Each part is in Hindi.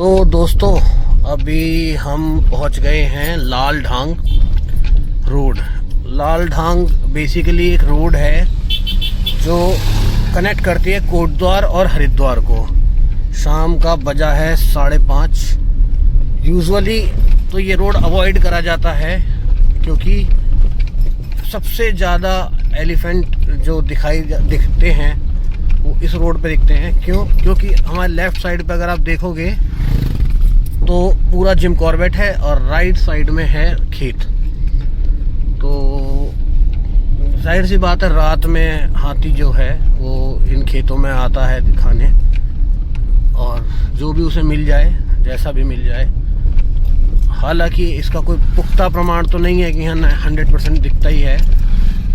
तो दोस्तों अभी हम पहुंच गए हैं लाल ढांग रोड। लाल ढांग बेसिकली एक रोड है जो कनेक्ट करती है कोटद्वार और हरिद्वार को। शाम का बजा है 5:30। यूजुअली तो ये रोड अवॉइड करा जाता है क्योंकि सबसे ज़्यादा एलिफेंट जो दिखते हैं वो इस रोड पे दिखते हैं। क्योंकि हमारे लेफ़्ट साइड पे अगर आप देखोगे तो पूरा जिम कॉर्बेट है और राइट साइड में है खेत। तो जाहिर सी बात है रात में हाथी जो है वो इन खेतों में आता है दिखाने, और जो भी उसे मिल जाए, जैसा भी मिल जाए। हालांकि इसका कोई पुख्ता प्रमाण तो नहीं है कि यहाँ 100% दिखता ही है,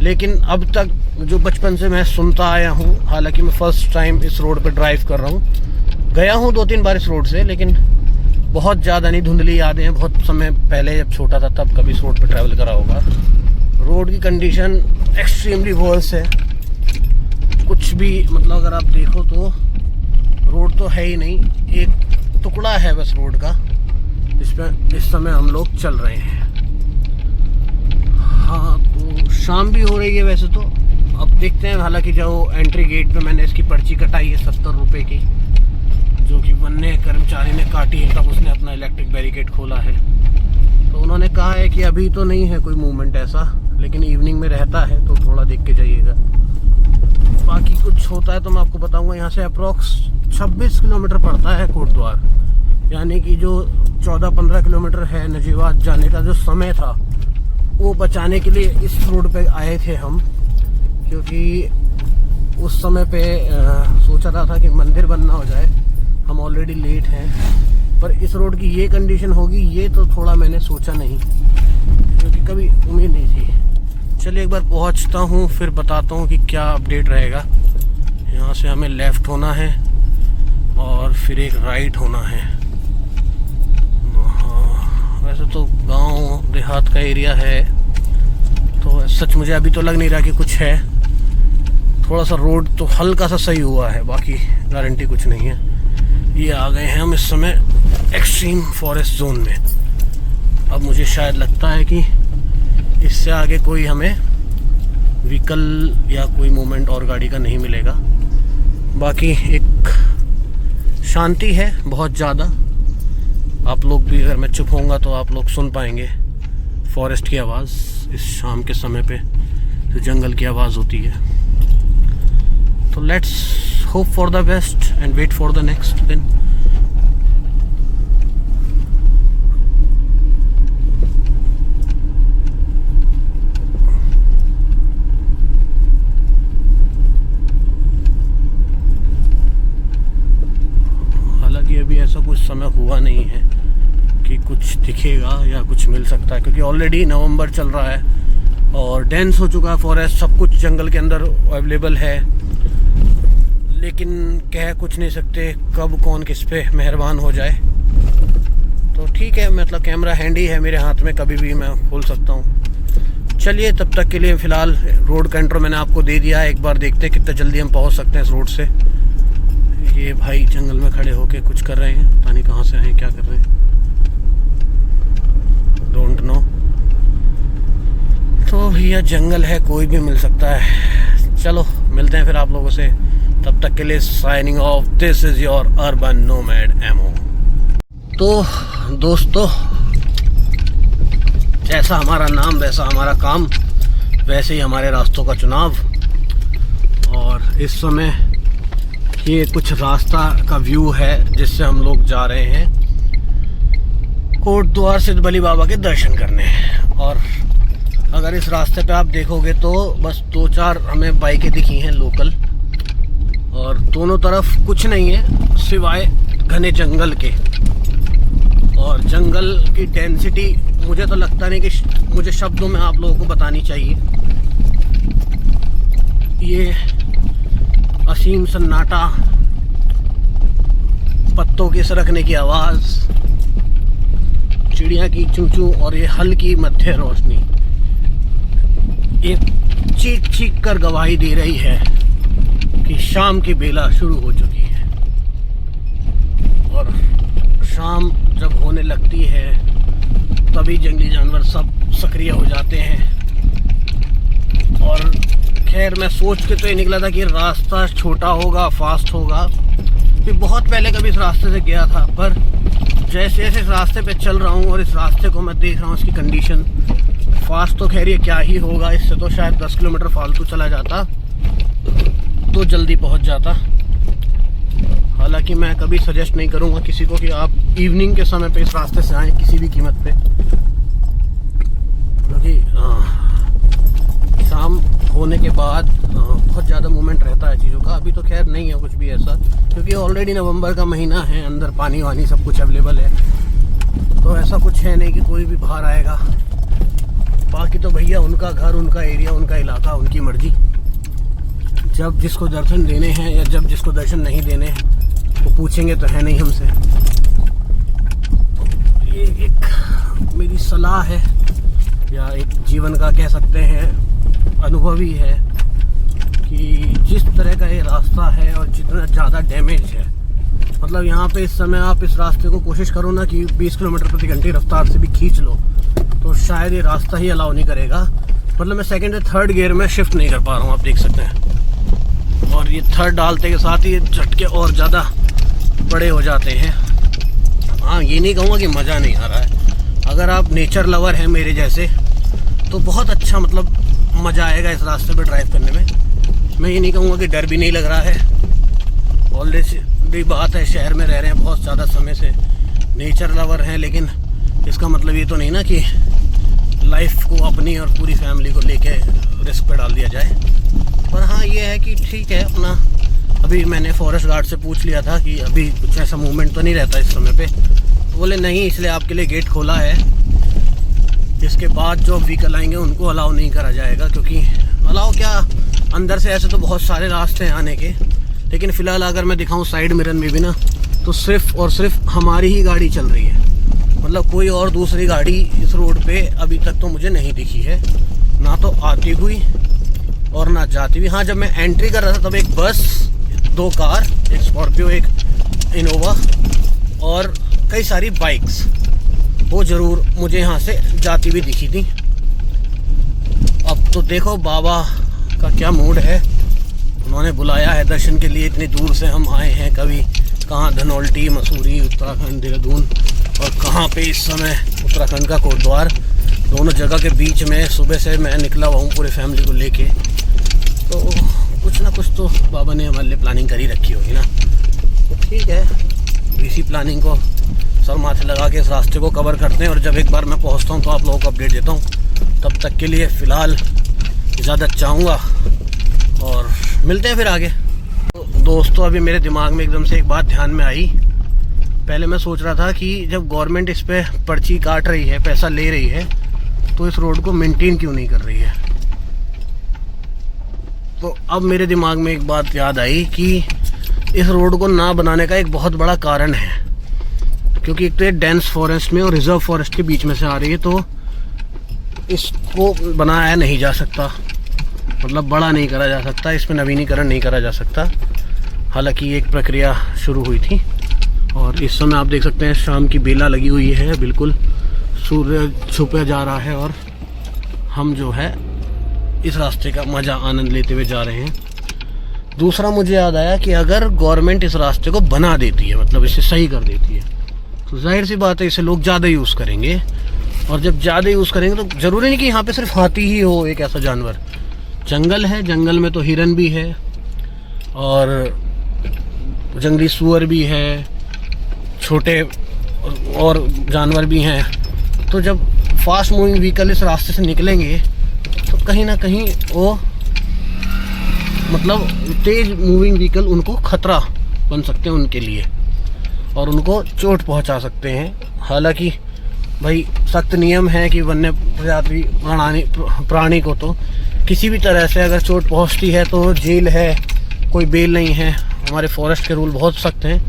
लेकिन अब तक जो बचपन से मैं सुनता आया हूँ, हालांकि मैं फ़र्स्ट टाइम इस रोड पर ड्राइव कर रहा हूँ। गया हूँ 2-3 बार इस रोड से, लेकिन बहुत ज़्यादा नहीं, धुंधली यादें हैं। बहुत समय पहले जब छोटा था तब कभी इस रोड पर ट्रैवल करा होगा। रोड की कंडीशन एक्सट्रीमली वर्स है। कुछ भी मतलब अगर आप देखो तो रोड तो है ही नहीं, एक टुकड़ा है बस रोड का, जिस पर इस समय हम लोग चल रहे हैं। हाँ, तो शाम भी हो रही है वैसे तो। अब देखते हैं। हालांकि जो एंट्री गेट पे मैंने इसकी पर्ची कटाई है 70 रुपये की, जो कि वन्य कर्मचारी ने काटी है तब उसने अपना इलेक्ट्रिक बैरिकेड खोला है। तो उन्होंने कहा है कि अभी तो नहीं है कोई मूवमेंट ऐसा, लेकिन इवनिंग में रहता है तो थोड़ा देख के जाइएगा। बाकी कुछ होता है तो मैं आपको बताऊंगा। यहाँ से अप्रॉक्स 26 किलोमीटर पड़ता है कोटद्वार, यानी कि जो 14-15 किलोमीटर है नजीबात जाने का जो समय था वो बचाने के लिए इस रोड पे आए थे हम। क्योंकि उस समय पे सोचा था कि मंदिर बनना हो जाए, हम ऑलरेडी लेट हैं। पर इस रोड की ये कंडीशन होगी ये तो थोड़ा मैंने सोचा नहीं, क्योंकि कभी उम्मीद नहीं थी। चलिए एक बार पहुंचता हूँ फिर बताता हूँ कि क्या अपडेट रहेगा। यहाँ से हमें लेफ़्ट होना है और फिर एक राइट होना है। हाँ, वैसे तो गांव देहात का एरिया है तो सच मुझे अभी तो लग नहीं रहा कि कुछ है। थोड़ा सा रोड तो हल्का सा सही हुआ है, बाकी गारंटी कुछ नहीं है। ये आ गए हैं हम इस समय एक्सट्रीम फॉरेस्ट जोन में। अब मुझे शायद लगता है कि इससे आगे कोई हमें व्हीकल या कोई मूवमेंट और गाड़ी का नहीं मिलेगा। बाकी एक शांति है बहुत ज़्यादा। आप लोग भी, अगर मैं चुप होऊंगा तो आप लोग सुन पाएंगे फॉरेस्ट की आवाज़। इस शाम के समय पे जो जंगल की आवाज़ होती है। तो let's hope for the best and wait for the next दिन। हालांकि अभी ऐसा कुछ समय हुआ नहीं है कि कुछ दिखेगा या कुछ मिल सकता है, क्योंकि ऑलरेडी नवंबर चल रहा है और डेंस हो चुका है फॉरेस्ट। सब कुछ जंगल के अंदर अवेलेबल है, लेकिन कह कुछ नहीं सकते कब कौन किस पे मेहरबान हो जाए। तो ठीक है, मतलब कैमरा हैंडी है मेरे हाथ में, कभी भी मैं खोल सकता हूँ। चलिए तब तक के लिए फ़िलहाल रोड का इंट्रो मैंने आपको दे दिया है। एक बार देखते हैं कितना जल्दी हम पहुँच सकते हैं इस रोड से। ये भाई जंगल में खड़े होके कुछ कर रहे हैं, पता नहीं कहाँ से आए, क्या कर रहे हैं, डोंट नो। तो भैया जंगल है, कोई भी मिल सकता है। चलो मिलते हैं फिर आप लोगों से, तब तक के लिए signing off. This is your urban nomad Emo. तो दोस्तों, जैसा हमारा नाम वैसा हमारा काम, वैसे ही हमारे रास्तों का चुनाव। और इस समय ये कुछ रास्ता का व्यू है जिससे हम लोग जा रहे हैं कोटद्वार सिद्ध बली बाबा के दर्शन करने। और अगर इस रास्ते पे आप देखोगे तो बस 2-4 हमें बाइकें दिखी हैं लोकल, और दोनों तरफ कुछ नहीं है सिवाय घने जंगल के। और जंगल की डेंसिटी मुझे तो लगता नहीं कि मुझे शब्दों में आप लोगों को बतानी चाहिए। ये असीम सन्नाटा, पत्तों के सरकने की आवाज़, चिड़िया की चूं-चूं और ये हल्की मध्य रोशनी, ये चीख चीख कर गवाही दे रही है कि शाम की बेला शुरू हो चुकी है। और शाम जब होने लगती है तभी जंगली जानवर सब सक्रिय हो जाते हैं। और खैर मैं सोच के तो ये निकला था कि रास्ता छोटा होगा, फास्ट होगा। फिर बहुत पहले कभी इस रास्ते से गया था, पर जैसे जैसे इस रास्ते पे चल रहा हूँ और इस रास्ते को मैं देख रहा हूँ, इसकी कंडीशन, फास्ट तो खैर ये क्या ही होगा, इससे तो शायद 10 किलोमीटर फालतू चला जाता तो जल्दी पहुँच जाता। हालांकि मैं कभी सजेस्ट नहीं करूँगा किसी को कि आप इवनिंग के समय पे इस रास्ते से आएँ किसी भी कीमत पे, क्योंकि शाम होने के बाद बहुत ज़्यादा मूवमेंट रहता है चीज़ों का। अभी तो खैर नहीं है कुछ भी ऐसा, क्योंकि ऑलरेडी नवंबर का महीना है, अंदर पानी वानी सब कुछ अवेलेबल है, तो ऐसा कुछ है नहीं कि कोई भी बाहर आएगा। बाकी तो भैया उनका घर, उनका एरिया, उनका इलाका, उनकी मर्जी। जब जिसको दर्शन देने हैं या जब जिसको दर्शन नहीं देने वो पूछेंगे तो है नहीं हमसे। ये एक मेरी सलाह है या एक जीवन का कह सकते हैं अनुभव ही है कि जिस तरह का ये रास्ता है और जितना ज़्यादा डैमेज है, मतलब यहाँ पे इस समय आप इस रास्ते को कोशिश करो ना कि 20 किलोमीटर प्रति घंटे रफ्तार से भी खींच लो तो शायद ये रास्ता ही अलाउ नहीं करेगा। मतलब मैं सेकंड या थर्ड गियर में शिफ्ट नहीं कर पा रहा हूँ, आप देख सकते हैं। और ये थर्ड डालते के साथ ही ये झटके और ज़्यादा बड़े हो जाते हैं। हाँ, ये नहीं कहूँगा कि मज़ा नहीं आ रहा है। अगर आप नेचर लवर हैं मेरे जैसे तो बहुत अच्छा मतलब मज़ा आएगा इस रास्ते पे ड्राइव करने में। मैं ये नहीं कहूँगा कि डर भी नहीं लग रहा है। ऑलरेडी बात है, शहर में रह रहे हैं बहुत ज़्यादा समय से, नेचर लवर हैं, लेकिन इसका मतलब ये तो नहीं ना कि लाइफ को अपनी और पूरी फैमिली को लेके रिस्क पे डाल दिया जाए। पर हाँ, ये है कि ठीक है अपना। अभी मैंने फॉरेस्ट गार्ड से पूछ लिया था कि अभी कुछ ऐसा मूवमेंट तो नहीं रहता इस समय पे, तो बोले नहीं, इसलिए आपके लिए गेट खोला है, इसके बाद जो व्हीकल आएंगे उनको अलाउ नहीं करा जाएगा। क्योंकि अलाउ क्या, अंदर से ऐसे तो बहुत सारे रास्ते हैं आने के, लेकिन फ़िलहाल अगर मैं दिखाऊं साइड मिरर में भी ना, तो सिर्फ़ और सिर्फ हमारी ही गाड़ी चल रही है। मतलब कोई और दूसरी गाड़ी इस रोड पे अभी तक तो मुझे नहीं दिखी है, ना तो आती हुई और ना जाती हुई। हाँ, जब मैं एंट्री कर रहा था तब एक बस, 2 कार, एक स्कॉर्पियो, एक इनोवा और कई सारी बाइक्स, वो ज़रूर मुझे यहाँ से जाती हुई दिखी थी। अब तो देखो बाबा का क्या मूड है, उन्होंने बुलाया है दर्शन के लिए। इतनी दूर से हम आए हैं, कभी कहाँ धनौल्टी, मसूरी, उत्तराखंड, देहरादून, और कहाँ पे इस समय उत्तराखंड का कोटद्वार, दोनों जगह के बीच में सुबह से मैं निकला हुआ हूँ पूरे फैमिली को लेके। तो कुछ ना कुछ तो बाबा ने हमारे लिए प्लानिंग करी रखी होगी ना। तो ठीक है, इसी प्लानिंग को सर माथे लगा के इस रास्ते को कवर करते हैं, और जब एक बार मैं पहुँचता हूँ तो आप लोगों को अपडेट देता हूँ। तब तक के लिए फ़िलहाल इजाज़त चाहूँगा और मिलते हैं फिर आगे। तो दोस्तों, अभी मेरे दिमाग में एकदम से एक बात ध्यान में आई। पहले मैं सोच रहा था कि जब गवर्नमेंट इस पे पर्ची काट रही है, पैसा ले रही है, तो इस रोड को मेंटेन क्यों नहीं कर रही है। तो अब मेरे दिमाग में एक बात याद आई कि इस रोड को ना बनाने का एक बहुत बड़ा कारण है, क्योंकि एक तो ये डेंस फॉरेस्ट में और रिजर्व फॉरेस्ट के बीच में से आ रही है, तो इसको बनाया नहीं जा सकता, मतलब बड़ा नहीं करा जा सकता, इसमें नवीनीकरण नहीं करा जा सकता। हालांकि एक प्रक्रिया शुरू हुई थी और इस समय आप देख सकते हैं शाम की बेला लगी हुई है, बिल्कुल सूर्य छुपे जा रहा है और हम जो है इस रास्ते का मज़ा आनंद लेते हुए जा रहे हैं। दूसरा मुझे याद आया कि अगर गवर्नमेंट इस रास्ते को बना देती है, मतलब इसे सही कर देती है, तो जाहिर सी बात है इसे लोग ज़्यादा यूज़ करेंगे, और जब ज़्यादा यूज़ करेंगे तो ज़रूरी नहीं कि यहाँ पे सिर्फ हाथी ही हो एक ऐसा जानवर। जंगल है, जंगल में तो हिरन भी है और जंगली सूअर भी है, छोटे और जानवर भी हैं। तो जब फास्ट मूविंग व्हीकल इस रास्ते से निकलेंगे तो कहीं ना कहीं वो मतलब तेज़ मूविंग व्हीकल उनको खतरा बन सकते हैं उनके लिए, और उनको चोट पहुंचा सकते हैं। हालांकि भाई सख्त नियम है कि वन्य प्रजाति प्राणी को तो किसी भी तरह से अगर चोट पहुंचती है तो जेल है, कोई बेल नहीं है। हमारे फॉरेस्ट के रूल बहुत सख्त हैं,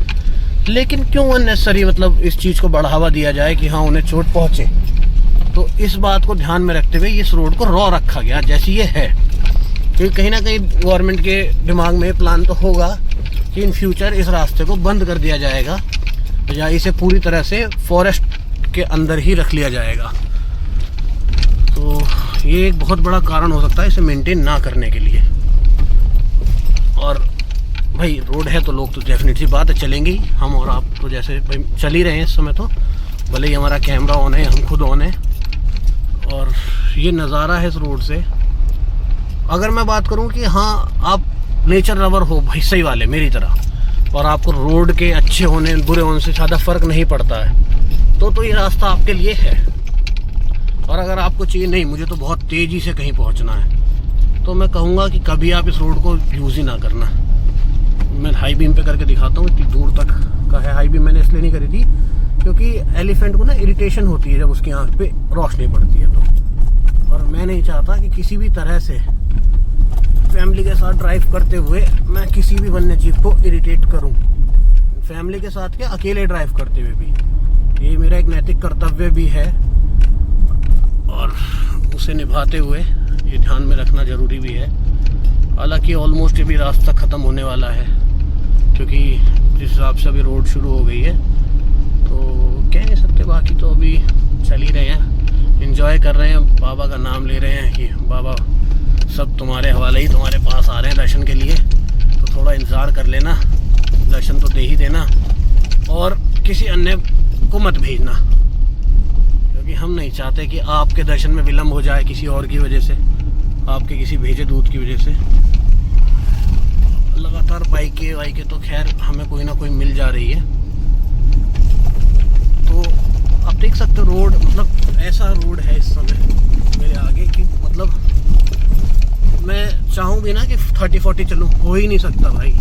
लेकिन क्यों अननेसेसरी मतलब इस चीज़ को बढ़ावा दिया जाए कि हाँ उन्हें चोट पहुँचे। तो इस बात को ध्यान में रखते हुए इस रोड को रॉ रखा गया जैसी ये है, क्योंकि कहीं ना कहीं गवर्नमेंट के दिमाग में प्लान तो होगा कि इन फ्यूचर इस रास्ते को बंद कर दिया जाएगा, या इसे पूरी तरह से फॉरेस्ट के अंदर ही रख लिया जाएगा। तो ये एक बहुत बड़ा कारण हो सकता है इसे मेंटेन ना करने के लिए। और भाई रोड है तो लोग तो डेफिनेटली बात है चलेंगे ही, हम और आप तो जैसे भाई चल ही रहे हैं इस समय, तो भले ही हमारा कैमरा ऑन है, हम खुद ऑन है। और ये नज़ारा है इस रोड से। अगर मैं बात करूं कि हाँ आप नेचर लवर हो भाई सही वाले मेरी तरह, और आपको रोड के अच्छे होने बुरे होने से ज़्यादा फ़र्क नहीं पड़ता है, तो ये रास्ता आपके लिए है। और अगर आपको चाहिए नहीं मुझे तो बहुत तेज़ी से कहीं पहुंचना है, तो मैं कहूँगा कि कभी आप इस रोड को यूज़ ही ना करना। मैं हाई बीम पे करके दिखाता हूँ, इतनी दूर तक का है। हाई बीम मैंने इसलिए नहीं करी थी क्योंकि एलिफेंट को ना इरिटेशन होती है जब उसकी आँख पे रोशनी पड़ती है तो। और मैं नहीं चाहता कि किसी भी तरह से फैमिली के साथ ड्राइव करते हुए मैं किसी भी वन्य जीव को इरिटेट करूं। फैमिली के साथ क्या, अकेले ड्राइव करते हुए भी ये मेरा एक नैतिक कर्तव्य भी है, और उसे निभाते हुए ये ध्यान में रखना ज़रूरी भी है। हालांकि ऑलमोस्ट ये भी रास्ता ख़त्म होने वाला है, क्योंकि जिस हिसाब से अभी रोड शुरू हो गई है तो कह नहीं सकते। बाकी तो अभी चल ही रहे हैं, एंजॉय कर रहे हैं, बाबा का नाम ले रहे हैं कि बाबा सब तुम्हारे हवाले ही तुम्हारे पास आ रहे हैं दर्शन के लिए, तो थोड़ा इंतज़ार कर लेना, दर्शन तो दे ही देना, और किसी अन्य को मत भेजना, क्योंकि हम नहीं चाहते कि आपके दर्शन में विलम्ब हो जाए किसी और की वजह से, आपके किसी भेजे दूत की वजह से। लगातार बाइकें तो खैर हमें कोई ना कोई मिल जा रही है। तो आप देख सकते हो रोड, मतलब ऐसा रोड है इस समय मेरे आगे कि मतलब मैं चाहूँ भी ना कि 30-40 चलूँ, हो ही नहीं सकता भाई।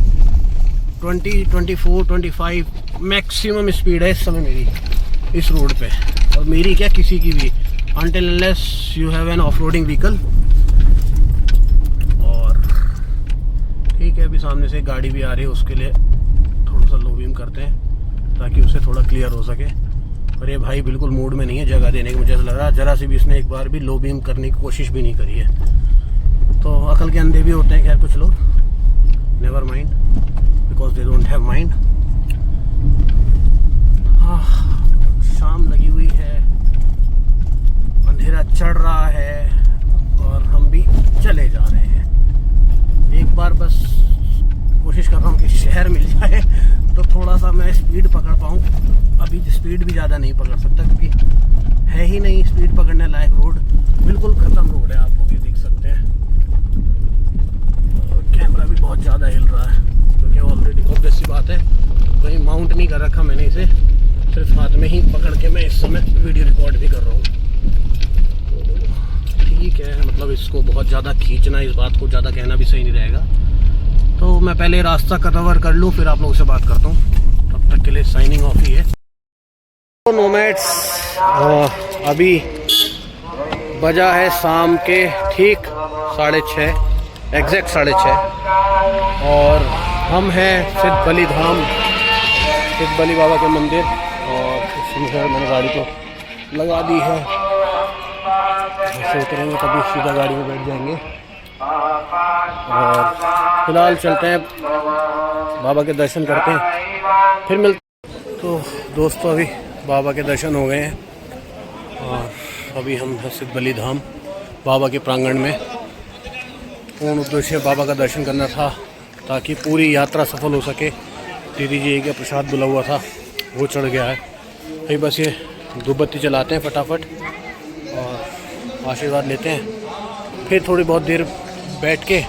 20, 24, 25 मैक्सिमम स्पीड है इस समय मेरी इस रोड पे, और मेरी क्या किसी की भी, until unless you have an off-roading vehicle। और ठीक है, अभी सामने से गाड़ी भी आ रही है, उसके लिए थोड़ा सा लो बीम करते हैं ताकि उसे थोड़ा क्लियर हो सके। और ये भाई बिल्कुल मूड में नहीं है जगह देने की, मुझे ऐसा लग रहा है जरा सी भी इसने एक बार भी लो बीम करने की कोशिश भी नहीं करी है। तो अकल के अंधे भी होते हैं खैर कुछ लोग, never mind, because they don't have mind. शाम लगी हुई है, अंधेरा चढ़ रहा है, और हम भी चले जा रहे हैं। एक बार बस कोशिश कर रहा हूँ कि शहर मिल जाए तो थोड़ा सा मैं स्पीड पकड़ पाऊँ। अभी स्पीड भी ज़्यादा नहीं पकड़ सकता क्योंकि है ही नहीं स्पीड पकड़ने लायक रोड, बिल्कुल ख़त्म रोड है, आप लोग ये देख सकते हैं। कैमरा भी बहुत ज़्यादा हिल रहा है क्योंकि ऑलरेडी ऑब्वियस सी बात है कहीं माउंट नहीं कर रखा मैंने इसे, सिर्फ हाथ में ही पकड़ के मैं इस समय वीडियो रिकॉर्ड भी कर रहा हूँ। तो ठीक है, मतलब इसको बहुत ज़्यादा खींचना, इस बात को ज़्यादा कहना भी सही नहीं रहेगा। तो मैं पहले रास्ता कवर कर लूँ, फिर आप लोगों से बात करता हूँ। तब तक के लिए साइनिंग ऑफ ही है। तो नोमैड्स, अभी बजा है शाम के ठीक 6:30, एग्जैक्ट 6:30, और हम हैं सिद्ध बली धाम, सिद्ध बली बाबा के मंदिर। और इसमें मैंने गाड़ी को लगा दी है, ऐसे उतरेंगे तभी सीधा गाड़ी में बैठ जाएंगे। और फिलहाल चलते हैं, बाबा के दर्शन करते हैं, फिर मिलते। तो दोस्तों अभी बाबा के दर्शन हो गए हैं, और अभी हम सिद्ध बली धाम बाबा के प्रांगण में। पूर्ण उद्देश्य बाबा का दर्शन करना था ताकि पूरी यात्रा सफल हो सके। दीदी जी का प्रसाद बुला हुआ था वो चढ़ गया है, अभी बस ये धूपबत्ती जलाते हैं फटाफट और आशीर्वाद लेते हैं, फिर थोड़ी बहुत देर बैठ के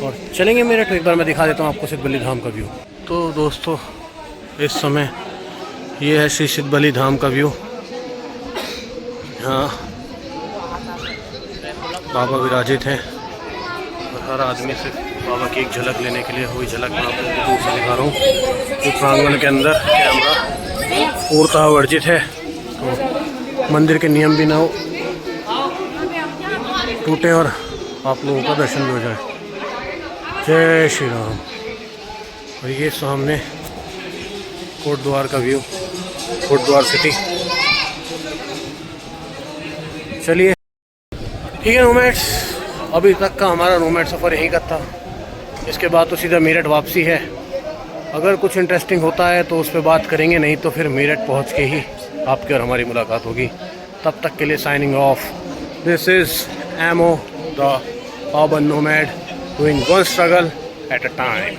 और चलेंगे मेरठ। एक बार मैं दिखा देता हूँ आपको सिद्ध बली धाम का व्यू। तो दोस्तों इस समय ये है श्री सिद्ध बली धाम का व्यू। यहाँ बाबा विराजित हैं और हर आदमी से बाबा की एक झलक लेने के लिए हुई झलक मैं आपको दूर से दिखा रहा हूँ। तो प्रांगण के अंदर कैमरा पूर्णतः वर्जित है, तो मंदिर के नियम भी ना हो टूटे और आप लोगों का दर्शन भी हो जाए। जय श्री राम। और ये सामने कोटद्वार का व्यू, कोटद्वार सिटी। चलिए ठीक है नोमैड्स, अभी तक का हमारा नोमैड सफ़र यहीं का था। इसके बाद तो सीधा मेरठ वापसी है। अगर कुछ इंटरेस्टिंग होता है तो उस पर बात करेंगे, नहीं तो फिर मेरठ पहुंच के ही आपकी और हमारी मुलाकात होगी। तब तक के लिए signing off. This is Emo the urban nomad doing one struggle at a time.